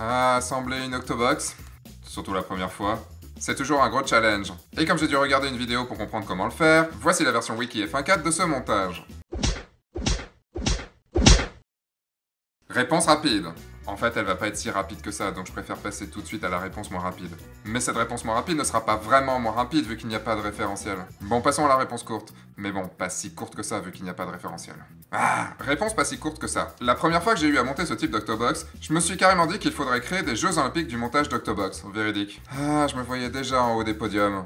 Assembler une Octobox, surtout la première fois, c'est toujours un gros challenge. Et comme j'ai dû regarder une vidéo pour comprendre comment le faire, voici la version wiki F1.4 de ce montage. Réponse rapide. En fait, elle va pas être si rapide que ça, donc je préfère passer tout de suite à la réponse moins rapide. Mais cette réponse moins rapide ne sera pas vraiment moins rapide vu qu'il n'y a pas de référentiel. Bon, passons à la réponse courte. Mais bon, pas si courte que ça vu qu'il n'y a pas de référentiel. Réponse pas si courte que ça. La première fois que j'ai eu à monter ce type d'Octobox, je me suis carrément dit qu'il faudrait créer des Jeux Olympiques du montage d'Octobox. Véridique. Je me voyais déjà en haut des podiums.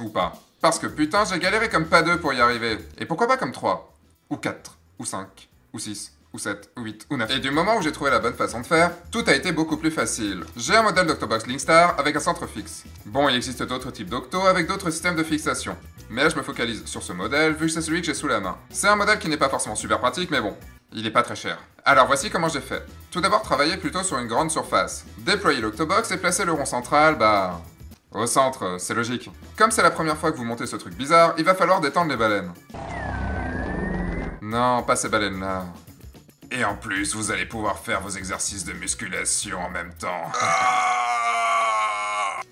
Ou pas. Parce que putain, j'ai galéré comme pas deux pour y arriver. Et pourquoi pas comme 3 ou 4 ou 5 ou 6 ou 7, ou 8, ou 9. Et du moment où j'ai trouvé la bonne façon de faire, tout a été beaucoup plus facile. J'ai un modèle d'Octobox Linkstar avec un centre fixe. Bon, il existe d'autres types d'Octo avec d'autres systèmes de fixation. Mais là, je me focalise sur ce modèle, vu que c'est celui que j'ai sous la main. C'est un modèle qui n'est pas forcément super pratique, mais bon, il est pas très cher. Alors voici comment j'ai fait. Tout d'abord, travailler plutôt sur une grande surface. Déployer l'Octobox et placer le rond central, au centre, c'est logique. Comme c'est la première fois que vous montez ce truc bizarre, il va falloir détendre les baleines. Non, pas ces baleines-là. Et en plus, vous allez pouvoir faire vos exercices de musculation en même temps.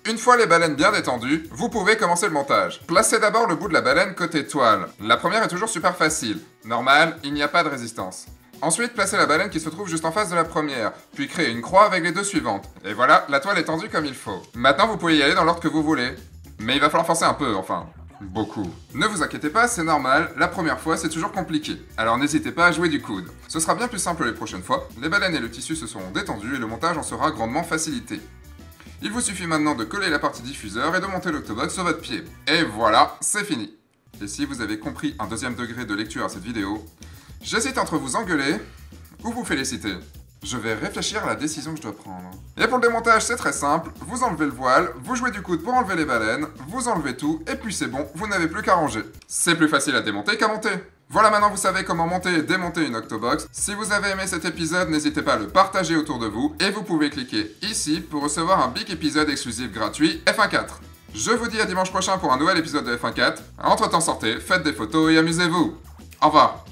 Une fois les baleines bien détendues, vous pouvez commencer le montage. Placez d'abord le bout de la baleine côté toile. La première est toujours super facile. Normal, il n'y a pas de résistance. Ensuite, placez la baleine qui se trouve juste en face de la première, puis créez une croix avec les deux suivantes. Et voilà, la toile est tendue comme il faut. Maintenant, vous pouvez y aller dans l'ordre que vous voulez. Mais il va falloir forcer un peu, enfin. Beaucoup. Ne vous inquiétez pas, c'est normal, la première fois c'est toujours compliqué. Alors n'hésitez pas à jouer du coude. Ce sera bien plus simple les prochaines fois, les baleines et le tissu se seront détendus et le montage en sera grandement facilité. Il vous suffit maintenant de coller la partie diffuseur et de monter l'Octobox sur votre pied. Et voilà, c'est fini. Et si vous avez compris un deuxième degré de lecture à cette vidéo, j'hésite entre vous engueuler ou vous féliciter. Je vais réfléchir à la décision que je dois prendre. Et pour le démontage, c'est très simple. Vous enlevez le voile, vous jouez du coude pour enlever les baleines, vous enlevez tout, et puis c'est bon, vous n'avez plus qu'à ranger. C'est plus facile à démonter qu'à monter. Voilà, maintenant vous savez comment monter et démonter une Octobox. Si vous avez aimé cet épisode, n'hésitez pas à le partager autour de vous, et vous pouvez cliquer ici pour recevoir un big épisode exclusif gratuit F1.4. Je vous dis à dimanche prochain pour un nouvel épisode de F1.4. Entre-temps, sortez, faites des photos et amusez-vous. Au revoir.